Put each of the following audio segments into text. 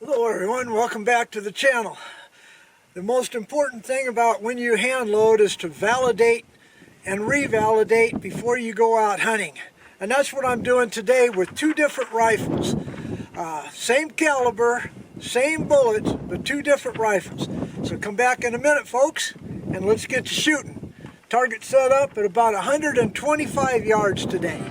Hello everyone, welcome back to the channel. The most important thing about when you hand load is to validate and revalidate before you go out hunting. And that's what I'm doing today with two different rifles. Same caliber, same bullets, but two different rifles. So come back in a minute folks, and let's get to shooting. Target set up at about 125 yards today.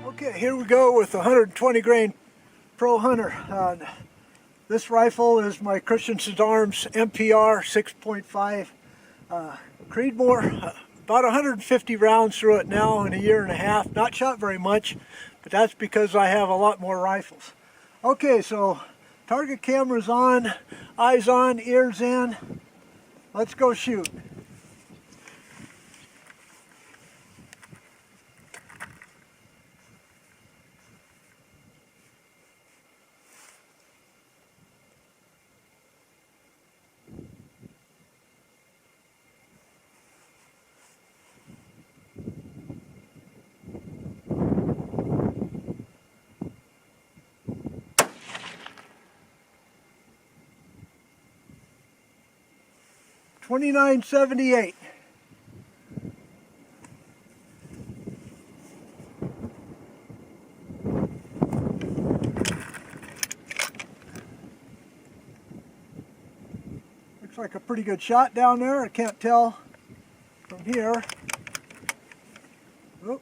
Okay, here we go with the 120 grain Pro Hunter. This rifle is my Christensen Arms MPR 6.5 Creedmoor. About 150 rounds through it now in a year and a half. Not shot very much, but that's because I have a lot more rifles. Okay, so target camera's on, eyes on, ears in. Let's go shoot. $29.78. Looks like a pretty good shot down there. I can't tell from here. Oh,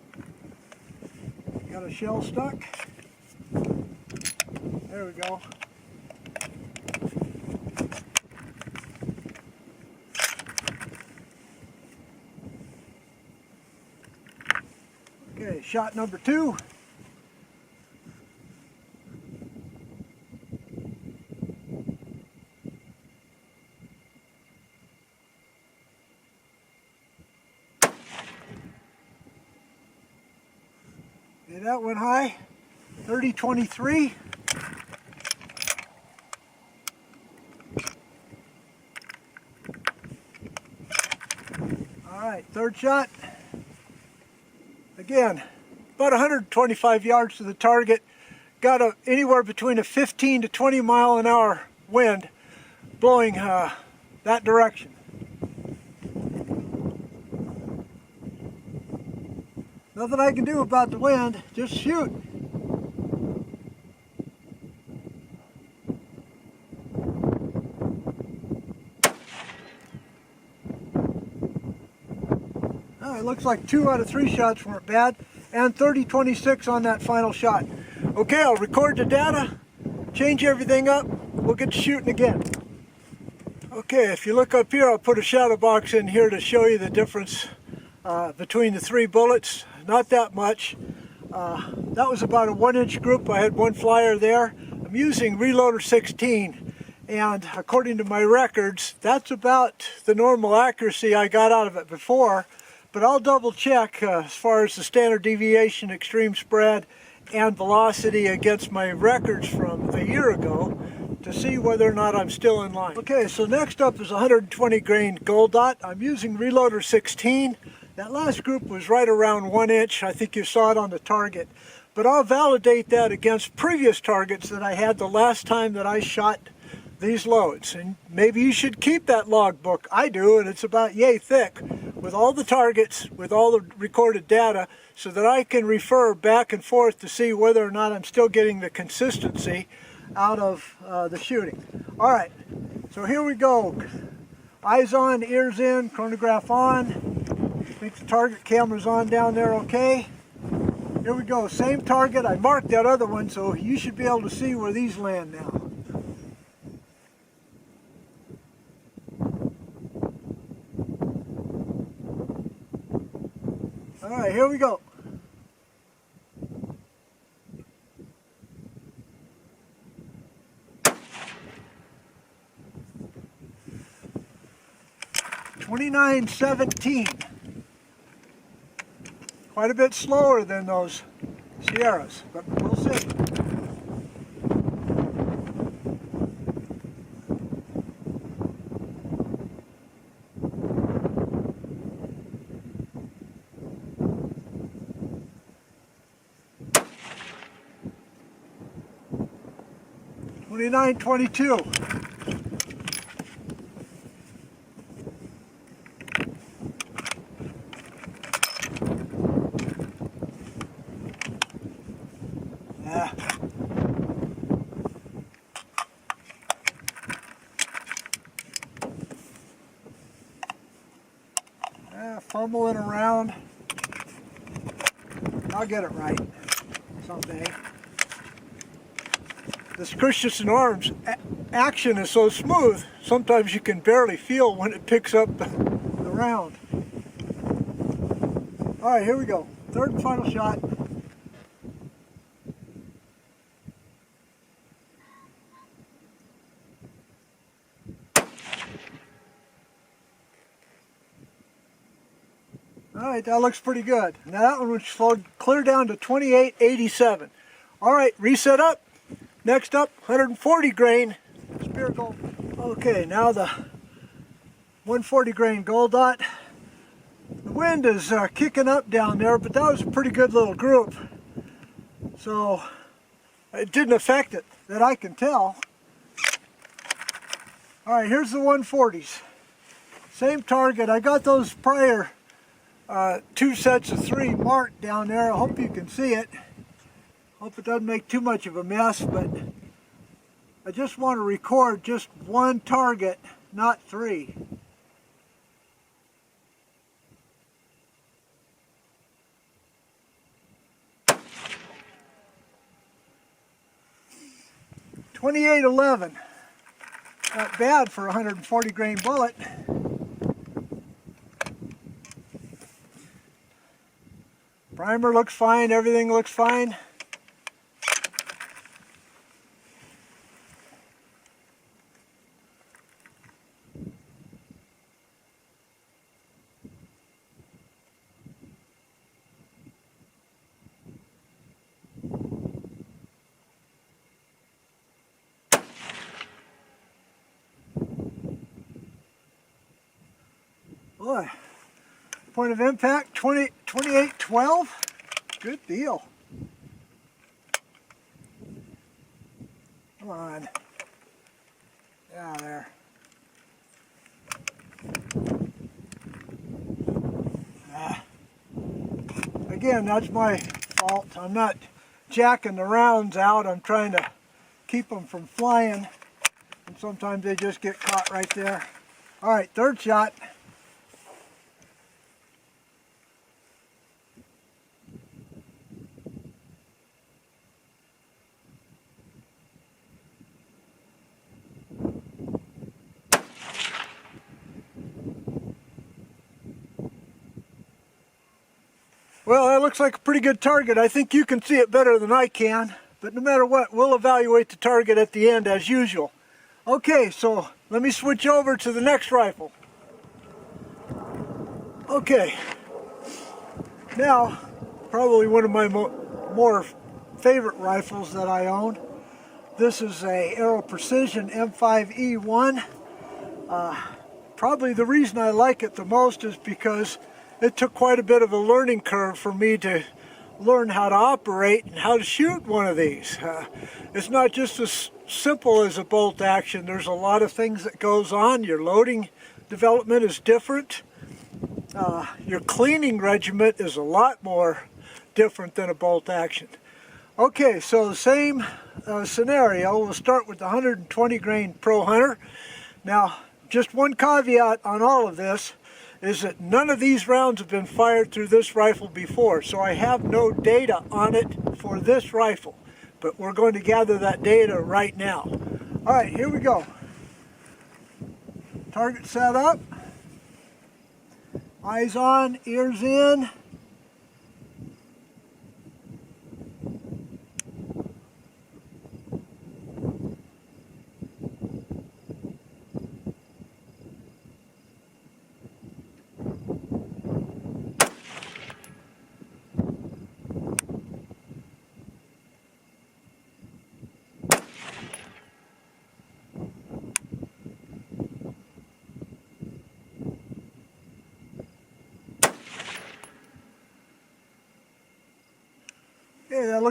got a shell stuck. There we go. Okay, shot number two. Okay, that went high. 30-23. All right, third shot. Again, about 125 yards to the target. Got anywhere between a 15 to 20 mile an hour wind blowing that direction. Nothing I can do about the wind, just shoot. It looks like 2 out of 3 shots weren't bad, and 30-26 on that final shot. Okay, I'll record the data, change everything up, we'll get to shooting again. Okay, if you look up here, I'll put a shadow box in here to show you the difference between the 3 bullets. Not that much. That was about a 1-inch group. I had 1 flyer there. I'm using Reloader 16, and according to my records, that's about the normal accuracy I got out of it before. But I'll double check as far as the standard deviation, extreme spread, and velocity against my records from a year ago to see whether or not I'm still in line. Okay, so next up is 120 grain gold dot. I'm using Reloader 16. That last group was right around 1 inch. I think you saw it on the target. But I'll validate that against previous targets that I had the last time that I shot these loads. And maybe you should keep that log book. I do, and it's about yay thick with all the targets, with all the recorded data, so that I can refer back and forth to see whether or not I'm still getting the consistency out of the shooting. All right, so here we go. Eyes on, ears in, chronograph on. I think the target camera's on down there okay. Here we go, same target. I marked that other one, so you should be able to see where these land now. All right, here we go. $29.17. Quite a bit slower than those Sierras, but we'll see. 29.22. Yeah. Fumbling around. I'll get it right someday. This Christensen Arms action is so smooth, sometimes you can barely feel when it picks up the round. Alright, here we go. Third and final shot. Alright, that looks pretty good. Now that one was slowed clear down to 28.87. Alright, reset up. Next up, 140 grain Speer Gold. Okay, now the 140 grain Gold Dot. The wind is kicking up down there, but that was a pretty good little group. So it didn't affect it, that I can tell. Alright, here's the 140s. Same target. I got those prior 2 sets of 3 marked down there. I hope you can see it. Hope it doesn't make too much of a mess, but I just want to record just one target, not 3. .2811. Not bad for a 140 grain bullet. Primer looks fine, everything looks fine. Boy, point of impact 28.12. Good deal. Come on. Yeah, there. Again, that's my fault. I'm not jacking the rounds out. I'm trying to keep them from flying. And sometimes they just get caught right there. All right, third shot. Well, that looks like a pretty good target. I think you can see it better than I can. But no matter what, we'll evaluate the target at the end as usual. Okay, so let me switch over to the next rifle. Okay. Now, probably one of my more favorite rifles that I own. This is a Aero Precision M5E1. Probably the reason I like it the most is because it took quite a bit of a learning curve for me to learn how to operate and how to shoot one of these. It's not just as simple as a bolt action. There's a lot of things that goes on. Your loading development is different. Your cleaning regimen is a lot more different than a bolt action. Okay, so the same scenario. We'll start with the 120 grain Pro Hunter. Now, just one caveat on all of this is that none of these rounds have been fired through this rifle before, so I have no data on it for this rifle. But we're going to gather that data right now. All right, here we go. Target set up. Eyes on, ears in.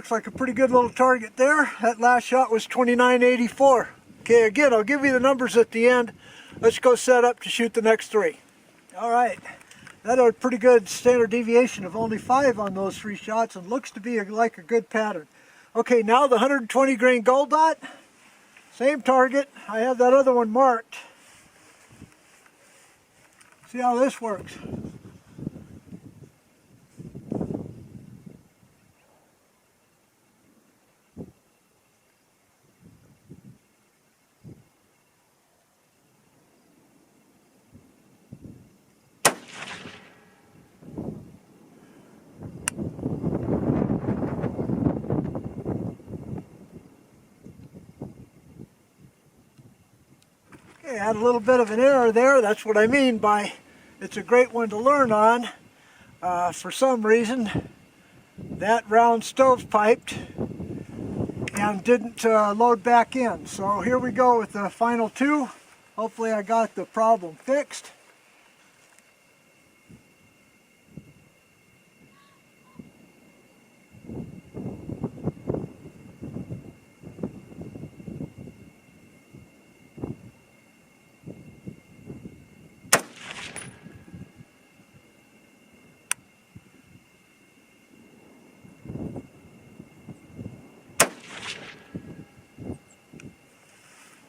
looks like a pretty good little target there. That last shot was 29.84. Okay, again, I'll give you the numbers at the end. Let's go set up to shoot the next three. All right, that had a pretty good standard deviation of only 5 on those 3 shots, and looks to be like a good pattern. Okay, now the 120 grain gold dot, same target. I have that other one marked. See how this works. Okay, I had a little bit of an error there. That's what I mean by it's a great one to learn on. For some reason, that round stovepiped and didn't load back in. So here we go with the final 2. Hopefully I got the problem fixed.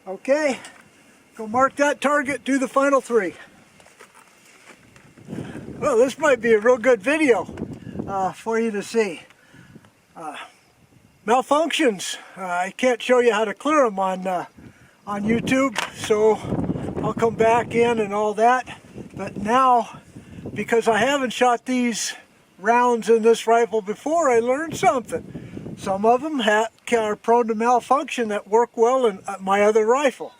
Okay, go mark that target, do the final 3. Well, this might be a real good video for you to see. Malfunctions, I can't show you how to clear them on YouTube, so I'll come back in and all that. But now, because I haven't shot these rounds in this rifle before, I learned something. Some of them are prone to malfunction that work well in my other rifle.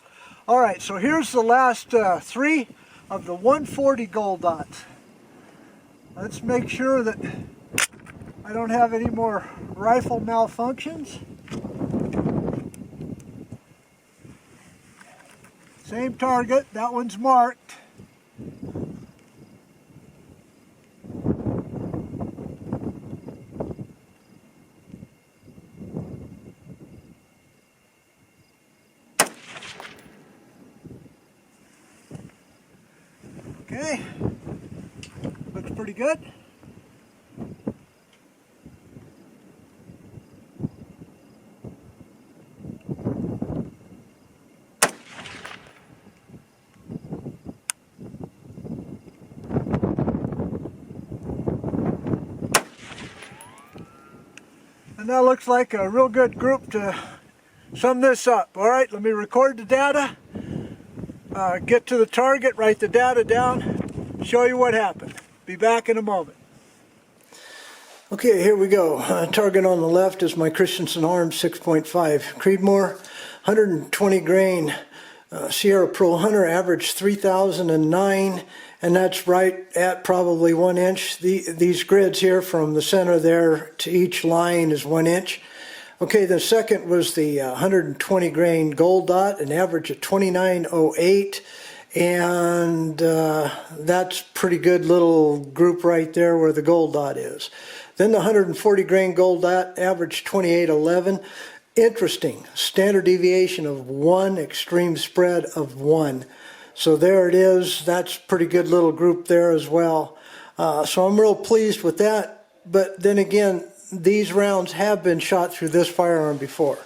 Alright, so here's the last 3 of the 140 gold dots. Let's make sure that I don't have any more rifle malfunctions. Same target, that one's marked. Okay, looks pretty good. And that looks like a real good group to sum this up. All right, let me record the data. Get to the target, write the data down, show you what happened. Be back in a moment. Okay, here we go. Target on the left is my Christensen Arms 6.5 Creedmoor, 120 grain Sierra Pro Hunter, average 3009, and that's right at probably 1 inch. These grids here from the center there to each line is 1 inch. Okay, the second was the 120 grain gold dot, an average of 2908, and that's pretty good little group right there where the gold dot is. Then the 140 grain gold dot, average 2811. Interesting, standard deviation of 1, extreme spread of 1. So there it is, that's pretty good little group there as well. So I'm real pleased with that, but then again, these rounds have been shot through this firearm before.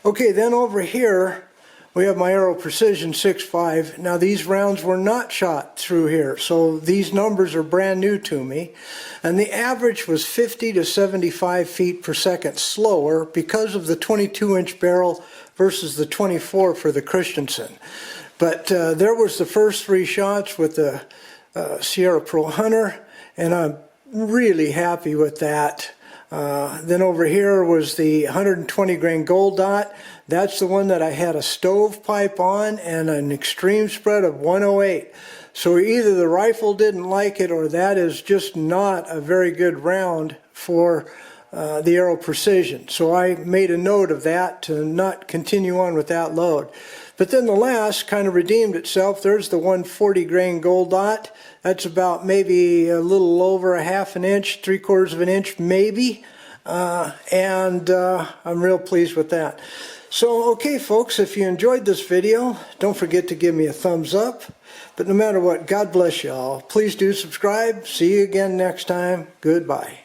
Okay, then over here we have my Aero Precision 6.5. Now these rounds were not shot through here, so these numbers are brand new to me. And the average was 50 to 75 feet per second slower because of the 22-inch barrel versus the 24 for the Christensen. But there was the first 3 shots with the Sierra Pro Hunter, and I'm really happy with that. Then over here was the 120 grain gold dot. That's the one that I had a stovepipe on and an extreme spread of 108. So either the rifle didn't like it or that is just not a very good round for the Aero Precision. So I made a note of that to not continue on with that load. But then the last kind of redeemed itself. There's the 140 grain gold dot. That's about maybe a little over a half an inch, 3/4 of an inch maybe. and I'm real pleased with that. So, okay folks, if you enjoyed this video, don't forget to give me a thumbs up. But no matter what, God bless you all. Please do subscribe. See you again next time. Goodbye.